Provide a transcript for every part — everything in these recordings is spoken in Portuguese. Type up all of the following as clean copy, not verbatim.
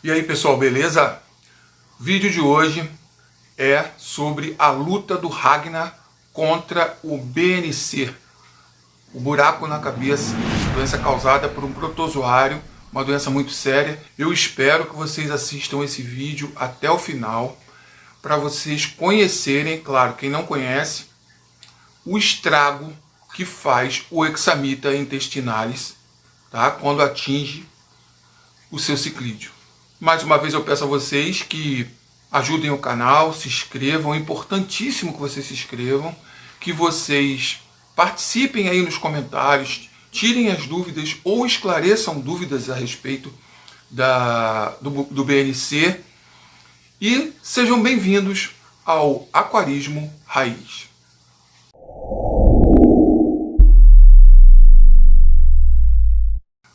E aí pessoal, beleza? O vídeo de hoje é sobre a luta do Ragnar contra o BNC, o buraco na cabeça, doença causada por um protozoário, uma doença muito séria. Eu espero que vocês assistam esse vídeo até o final, para vocês conhecerem, claro, quem não conhece, o estrago que faz o hexamita intestinalis, tá? Quando atinge o seu ciclídeo. Mais uma vez eu peço a vocês que ajudem o canal, se inscrevam, é importantíssimo que vocês se inscrevam, que vocês participem aí nos comentários, tirem as dúvidas ou esclareçam dúvidas a respeito do BNC e sejam bem-vindos ao Aquarismo Raiz.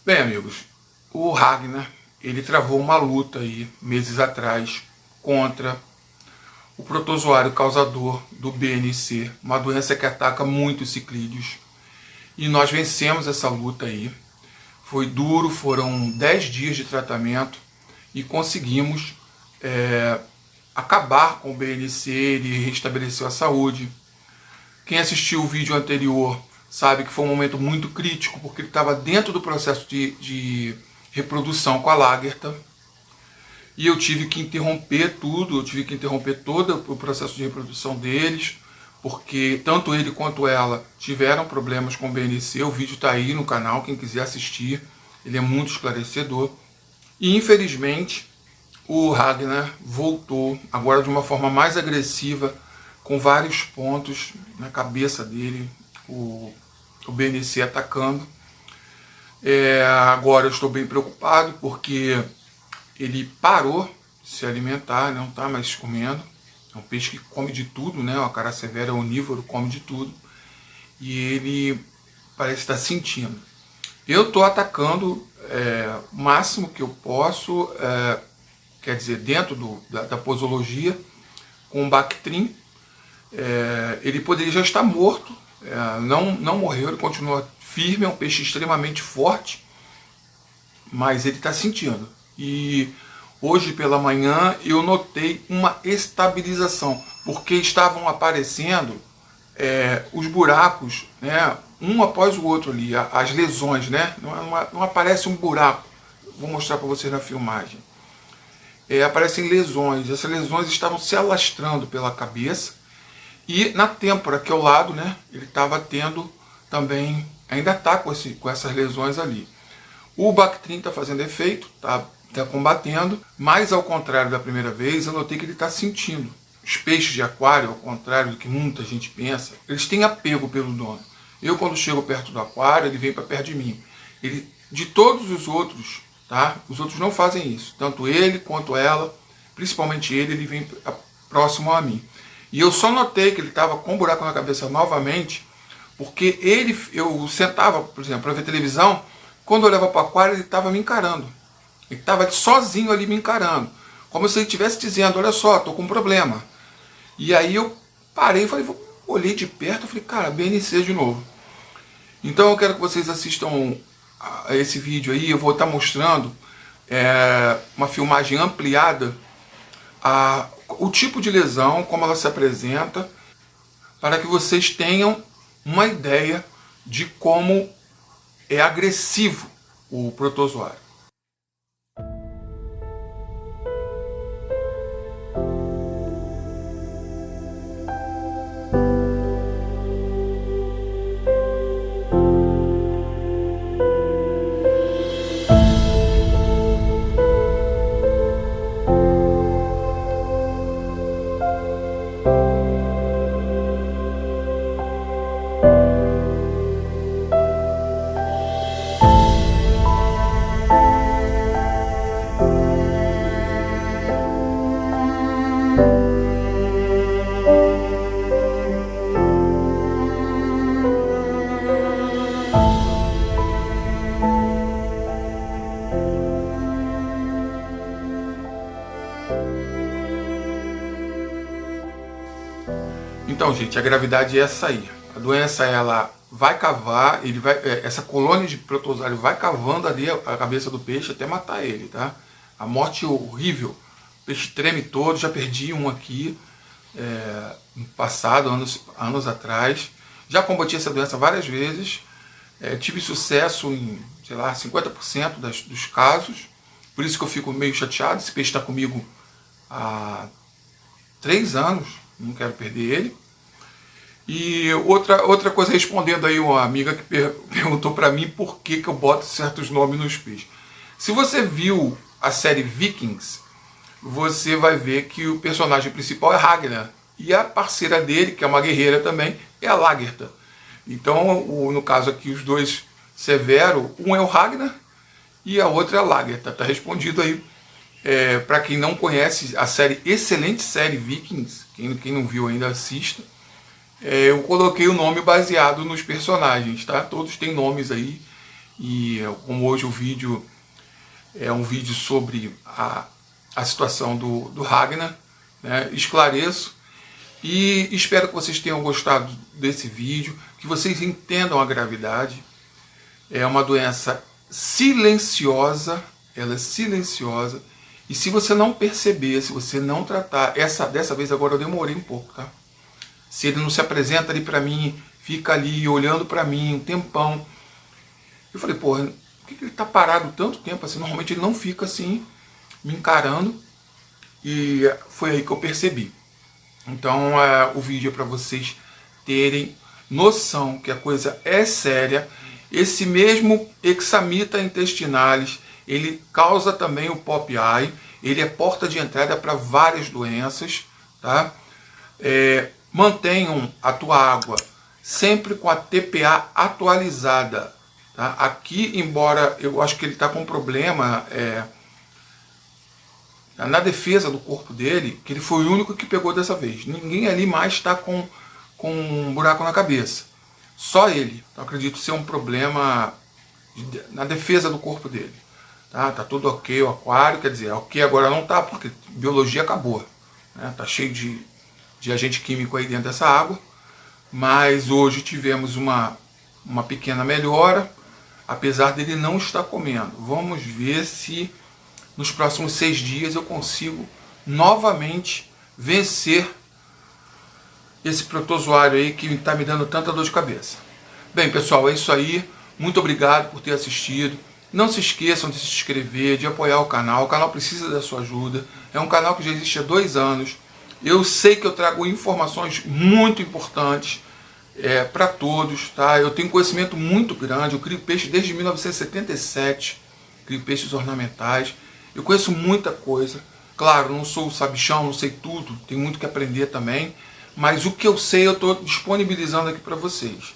Bem, amigos, o Ragnar, ele travou uma luta aí, meses atrás, contra o protozoário causador do BNC, uma doença que ataca muito os ciclídeos. E nós vencemos essa luta aí. Foi duro, foram 10 dias de tratamento e conseguimos acabar com o BNC, ele restabeleceu a saúde. Quem assistiu o vídeo anterior sabe que foi um momento muito crítico, porque ele estava dentro do processo de reprodução com a Lagerta, e eu tive que interromper tudo, eu tive que interromper todo o processo de reprodução deles, porque tanto ele quanto ela tiveram problemas com o BNC. O vídeo está aí no canal, quem quiser assistir, ele é muito esclarecedor. E infelizmente o Ragnar voltou, agora de uma forma mais agressiva, com vários pontos na cabeça dele, o BNC atacando. Agora eu estou bem preocupado porque ele parou de se alimentar, não está mais comendo. É um peixe que come de tudo, né? O acará severa é onívoro, come de tudo. E ele parece estar sentindo. Eu estou atacando o máximo que eu posso, quer dizer, dentro da posologia, com o Bactrim. Ele poderia já estar morto, não morreu, ele continua firme, é um peixe extremamente forte, mas ele está sentindo. E hoje pela manhã eu notei uma estabilização, porque estavam aparecendo os buracos, né, um após o outro ali, as lesões, né, não aparece um buraco, vou mostrar para vocês na filmagem. Aparecem lesões, essas lesões estavam se alastrando pela cabeça, e na têmpora, que é o lado, né, ele estava tendo também, ainda está com essas lesões ali. O Bactrim está fazendo efeito, está combatendo, mas ao contrário da primeira vez, eu notei que ele está sentindo. Os peixes de aquário, ao contrário do que muita gente pensa, eles têm apego pelo dono. Eu, quando chego perto do aquário, ele vem para perto de mim. De todos os outros, tá? Os outros não fazem isso. Tanto ele quanto ela, principalmente ele vem próximo a mim. E eu só notei que ele estava com um buraco na cabeça novamente, porque eu sentava, por exemplo, para ver televisão, quando eu olhava para o aquário, ele estava me encarando. Ele estava sozinho ali me encarando, como se ele estivesse dizendo, olha só, estou com um problema. E aí eu parei e falei, olhei de perto e falei, cara, BNC de novo. Então eu quero que vocês assistam a esse vídeo aí, eu vou estar mostrando uma filmagem ampliada, o tipo de lesão, como ela se apresenta, para que vocês tenham uma ideia de como é agressivo o protozoário. Então, gente, a gravidade é essa aí. A doença, ela vai cavar, essa colônia de protozoário vai cavando ali a cabeça do peixe até matar ele, tá? A morte horrível. O peixe treme todo, já perdi um aqui no passado, anos atrás. Já combati essa doença várias vezes. Tive sucesso em, sei lá, 50% dos casos. Por isso que eu fico meio chateado. Esse peixe está comigo há 3 anos, não quero perder ele. E outra coisa, respondendo aí uma amiga que perguntou para mim por que eu boto certos nomes nos peixes. Se você viu a série Vikings, você vai ver que o personagem principal é Ragnar. E a parceira dele, que é uma guerreira também, é a Lagertha. Então, no caso aqui, os dois Severo, um é o Ragnar e a outra é a Lagertha. Está respondido aí. Para quem não conhece a série, excelente série Vikings, quem não viu ainda assista. Eu coloquei o nome baseado nos personagens, tá? Todos têm nomes aí. E como hoje o vídeo é um vídeo sobre a situação do Ragnar, né? Esclareço e espero que vocês tenham gostado desse vídeo, que vocês entendam a gravidade. É uma doença silenciosa, ela é silenciosa, e se você não perceber, se você não tratar, dessa vez agora eu demorei um pouco, tá? Se ele não se apresenta ali pra mim, fica ali olhando pra mim um tempão, eu falei, porra, por que ele tá parado tanto tempo assim? Normalmente ele não fica assim, me encarando, e foi aí que eu percebi. Então o vídeo é para vocês terem noção que a coisa é séria. Esse mesmo Hexamita intestinalis, ele causa também o pop eye, ele é porta de entrada para várias doenças, tá? Mantenham a tua água sempre com a TPA atualizada, tá? Aqui, embora eu acho que ele está com problema na defesa do corpo dele, que ele foi o único que pegou dessa vez. Ninguém ali mais está com um buraco na cabeça. Só ele. Então acredito ser um problema na defesa do corpo dele. Tá tudo ok o aquário, quer dizer, ok agora não tá, porque biologia acabou. Né? Tá cheio de agente químico aí dentro dessa água. Mas hoje tivemos uma pequena melhora, apesar dele não estar comendo. Vamos ver se nos próximos 6 dias eu consigo novamente vencer esse protozoário aí que está me dando tanta dor de cabeça. Bem, pessoal, é isso aí. Muito obrigado por ter assistido. Não se esqueçam de se inscrever, de apoiar o canal precisa da sua ajuda. É um canal que já existe há 2 anos. Eu sei que eu trago informações muito importantes para todos, tá? Eu tenho conhecimento muito grande, eu crio peixe desde 1977, crio peixes ornamentais. Eu conheço muita coisa. Claro, não sou o sabichão, não sei tudo, tenho muito que aprender também. Mas o que eu sei eu estou disponibilizando aqui para vocês.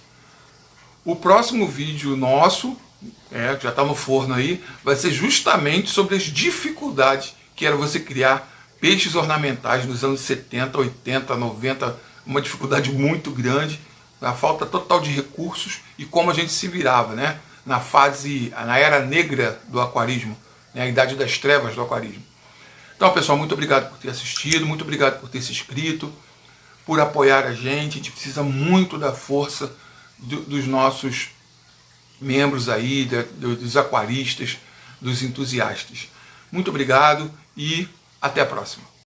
O próximo vídeo nosso, que já está no forno aí, vai ser justamente sobre as dificuldades que era você criar peixes ornamentais nos anos 70, 80, 90. Uma dificuldade muito grande, a falta total de recursos e como a gente se virava, né? Na era negra do aquarismo. A idade das trevas do aquarismo. Então, pessoal, muito obrigado por ter assistido, muito obrigado por ter se inscrito, por apoiar a gente precisa muito da força dos nossos membros aí, dos aquaristas, dos entusiastas. Muito obrigado e até a próxima.